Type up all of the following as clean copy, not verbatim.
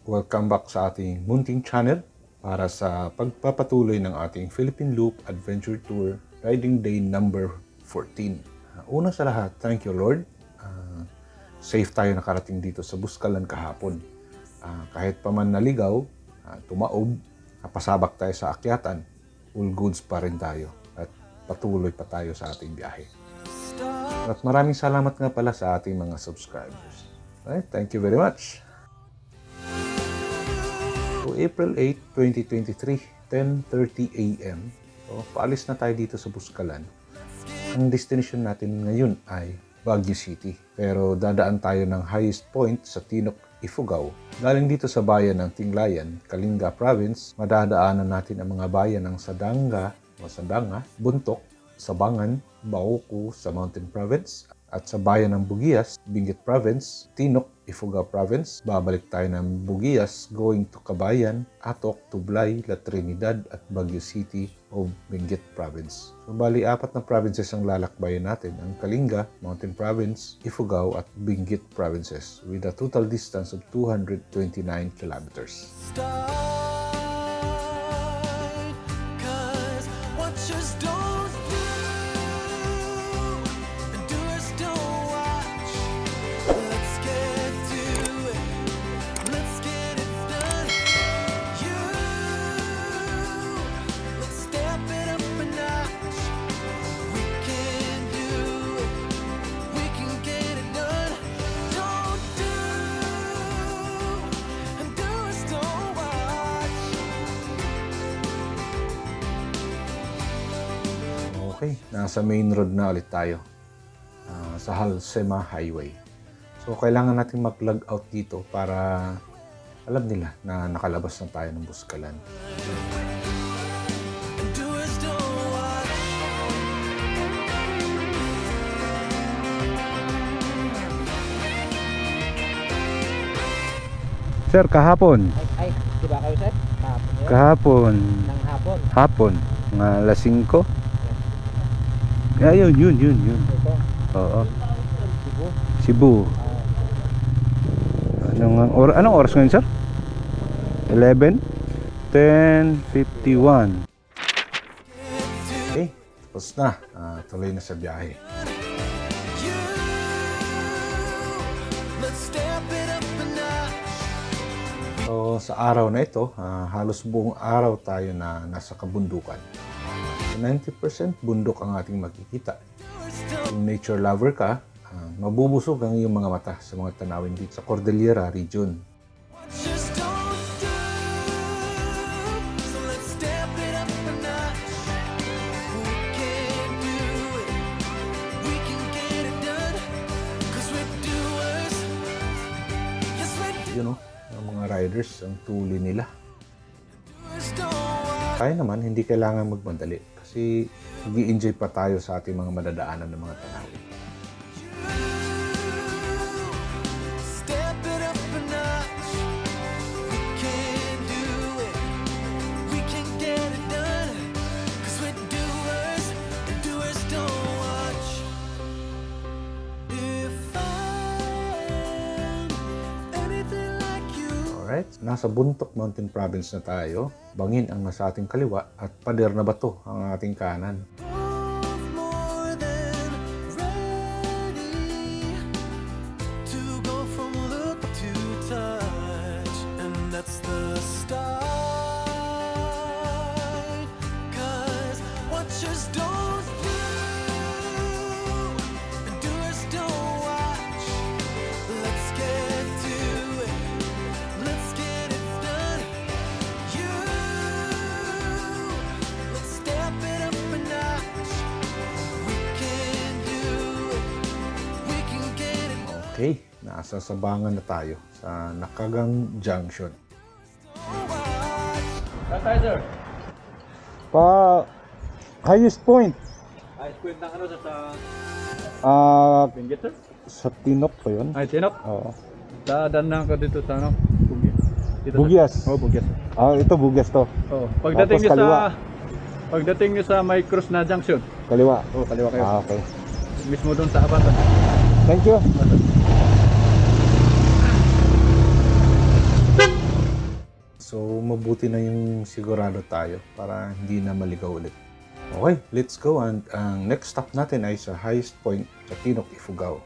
Welcome back sa ating munting channel para sa pagpapatuloy ng ating Philippine Loop Adventure Tour Riding Day number 14. Una sa lahat, thank you Lord. Safe tayo nakarating dito sa Buscalan kahapon. Kahit pa man naligaw, tumaob, napasabak tayo sa akyatan, all goods pa rin tayo at patuloy pa tayo sa ating biyahe. At maraming salamat nga pala sa ating mga subscribers. Alright, thank you very much. So, April 8, 2023, 10:30 AM. So, paalis na tayo dito sa Buscalan. Ang destination natin ngayon ay Baguio City. Pero dadaan tayo ng highest point sa Tinok, Ifugao. Galing dito sa bayan ng Tinglayan, Kalinga Province, madadaanan natin ang mga bayan ng Sadanga o Sadanga, Buntok, Sabangan, Baoco sa Mountain Province, at sa bayan ng Bugias, Benguet Province, Tinok, Ifugao Province. Babalik tayo ng Bugias going to Cabayan, Atok, Tublay, La Trinidad at Baguio City o Benguet Province. So bali, 4 na provinces ang lalakbayin natin, ang Kalinga, Mountain Province, Ifugao at Benguet Provinces with a total distance of 229 kilometers. Okay, nasa main road na ulit tayo sa Halsema Highway. So, kailangan natin mag-log out dito para alam nila na nakalabas na tayo ng Buscalan. Sir, kahapon. Ay, di ba kayo sir? Kahapon. Nang hapon. Hapon. Mga alas 5. Ayun, yun. Ito. Oo. Cebu. Cebu. Anong oras ngayon, sir? 11? 10:51. Okay, tapos na. Tuloy na sa biyahe. So, sa araw na ito, halos buong araw tayo na nasa kabundukan. 90% bundok ang ating makikita. Kung nature lover ka, mabubusog ang iyong mga mata sa mga tanawin dito sa Cordillera region. You know, ang mga riders, ang tuli nila. Tayo naman, hindi kailangan magmadali kasi mag-i-enjoy pa tayo sa ating mga madadaanan ng mga tanawin. Alright, nasa Buntok Mountain Province na tayo. Bangin ang nasa ating kaliwa at Pader na Bato ang ating kanan. Okay, nasa Sabangan na tayo sa Nakagang Junction. Saan sir? Highest point. Highest point ng ano sa Benguet sir? Sa Tinok pa yun? Ay, Tinok? Oo. Dadaan ka dito sa ano? Bugias. Oo, Bugias. Ito Bugias to. Oo. Pagdating niyo sa Pagdating nyo sa may cross na junction. Kaliwa? Oo, kaliwa kayo. Ah, okay. Mismo doon sa Abatan. Thank you. So, mabuti na yung sigurado tayo para hindi na maligaw ulit. Okay, let's go. And ang next stop natin ay sa highest point sa Tinok, Ifugao.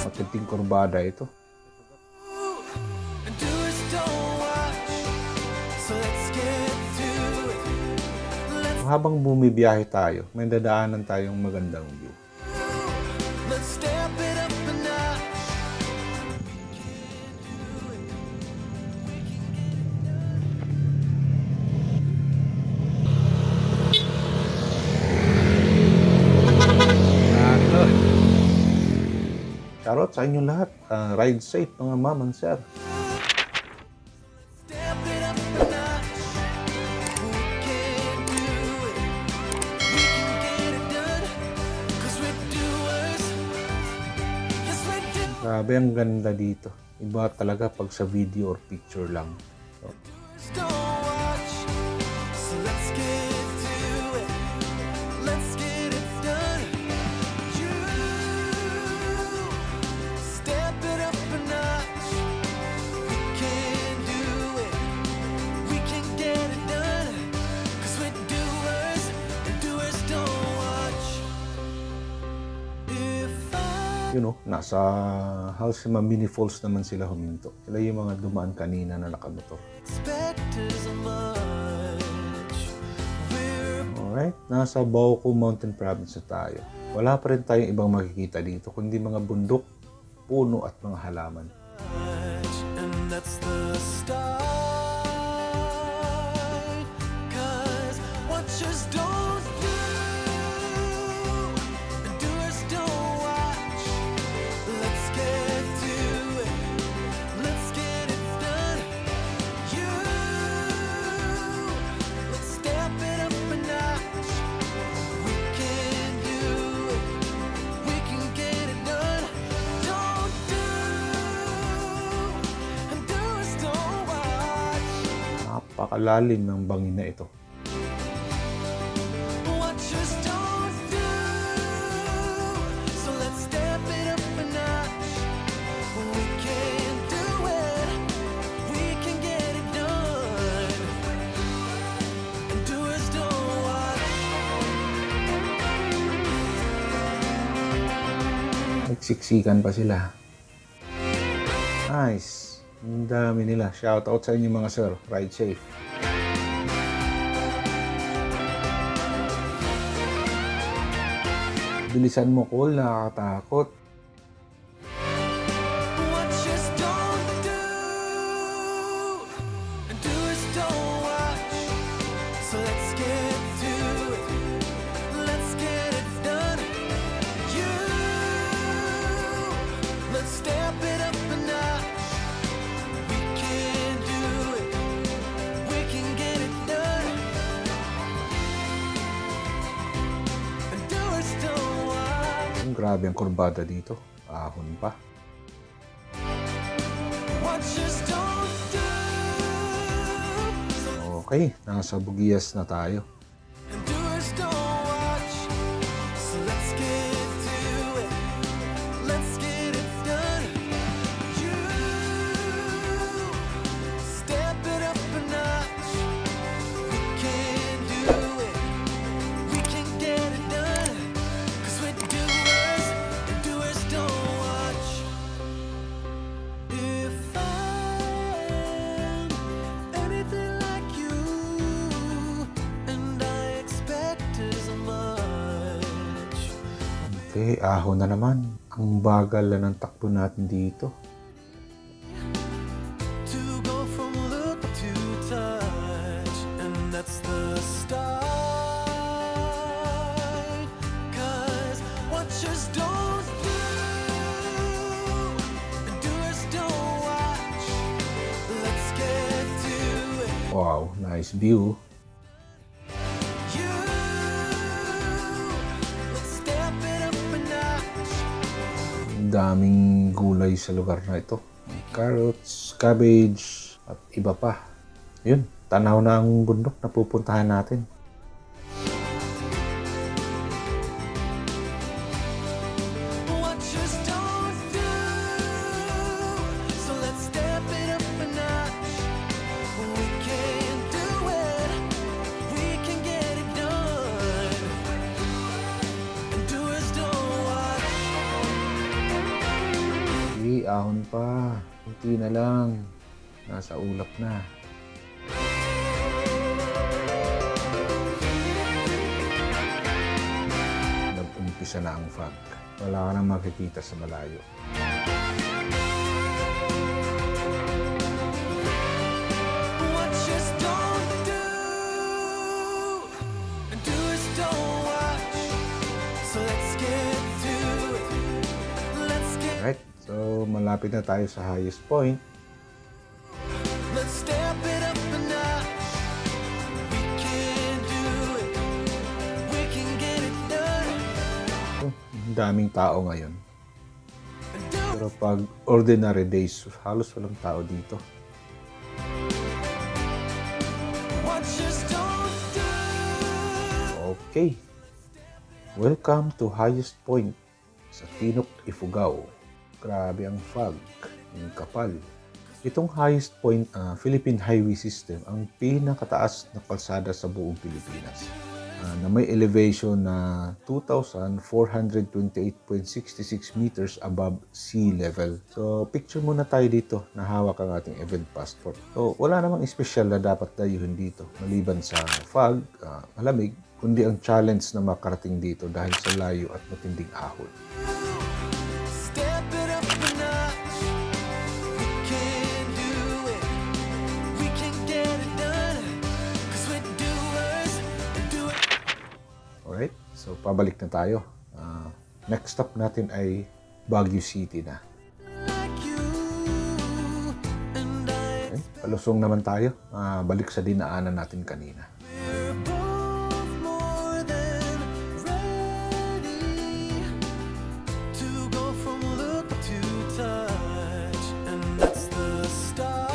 Matinding kurbada ito. Habang bumibiyahe tayo, may dadaanan tayong magandang view. Shoutout sa inyo lahat. Ride safe mga ma'am and sir. Grabe, ang ganda dito. Iba talaga pag sa video or picture lang. So, you know, nasa Halsema Mini Falls naman sila huminto. Sila yung mga dumaan kanina na nakamotor. Alright, nasa Bauco Mountain Province na tayo. Wala pa rin tayong ibang makikita dito, kundi mga bundok, puno at mga halaman. Napakalalim ng bangin na ito. Nagsiksikan pa sila. Nice. Ang dami nila. Shout out sa inyo mga sir. Ride safe. Bilisan mo, Cole. Nakakatakot. Grabe ang kurbada dito. Ahon pa. Okay, nasa Bugias na tayo. Okay, ahon na naman. Ang bagal na ng takbo natin dito. Wow, nice view. Daming gulay sa lugar na ito. Carrots, cabbage, at iba pa. Yun, tanaw na ang bundok na pupuntahan natin. dahon pa. Kunti na lang. Nasa ulap na. Nag-umpisa na ang fog. Wala ka nang makikita sa malayo. Alright, so malapit na tayo sa highest point. Let's step it up a notch. We can do it. We can get it done. Ang daming tao ngayon. Pero pag ordinary days, halos walang tao dito. What just don't do. Okay. Welcome to highest point sa Tinok, Ifugao. Grabe ang fog, yung kapal. Itong highest point, Philippine Highway System, ang pinakataas na kalsada sa buong Pilipinas. Na may elevation na 2,428.66 meters above sea level. So, picture muna tayo dito na hawak ang ating event passport. So, wala namang espesyal na dapat dayuhin dito. Maliban sa fog, malamig, kundi ang challenge na makarating dito dahil sa layo at matinding ahon. Step it up a notch. We can do it. We can get it done. 'Cause we're doers and do it. Alright, so pabalik na tayo. Next stop natin ay Baguio City na. Like you and I. Okay, palusong naman tayo. Balik sa dinaanan natin kanina. We're both more than ready to go from look to touch, and that's the start.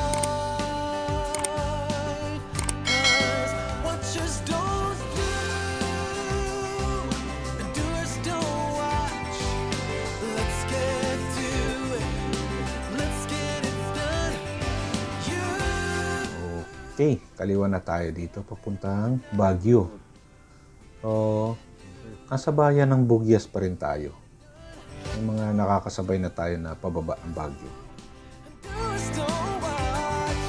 'Cause what just don't do, and doers don't watch. Let's get to it. Let's get it done. You. Okay, kaliwa na tayo dito papuntang Baguio. So, nasa bayan ng Bugyas pa rin tayo. May mga nakakasabay na tayo na pababa ang Baguio. Doers don't watch.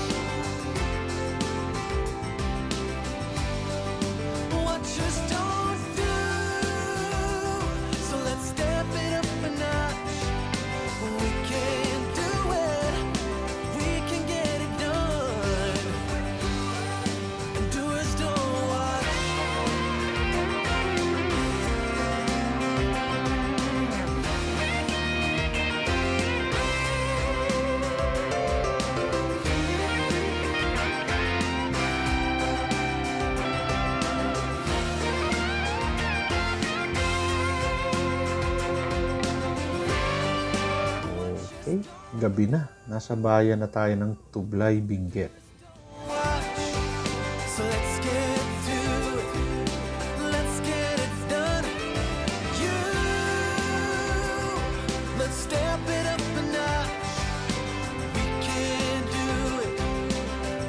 What just don't do. So let's step it up a notch. We can do it. We can get it done. And doers don't watch. Okay, gabi na. Nasa bayan na tayo ng Tublay, Benguet. Watch. So let's get to it. Let's get it done. You. Let's step it up a notch. We can do it.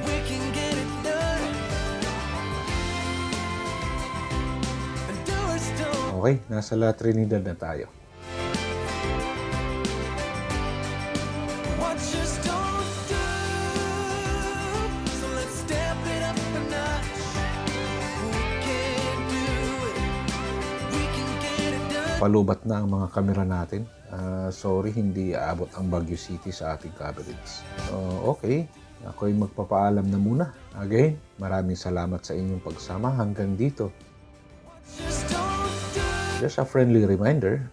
We can get it done. And doers don't. Okay, nasa La Trinidad na tayo. What just don't do. So let's step it up a notch. We can do it. We can get it done. Palubat na ang mga kamera natin. Sorry, hindi aabot ang Baguio City sa ating coverage. Okay, ako'y magpapaalam na muna. Again, maraming salamat sa inyong pagsama hanggang dito. Just don't do. Just a friendly reminder,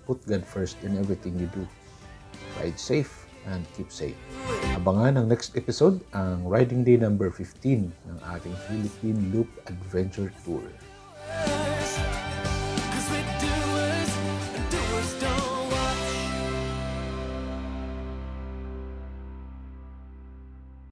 put God first in everything you do. Ride safe and keep safe. Abangan ang next episode, ang Riding Day number 15 ng ating Philippine Loop Adventure Tour.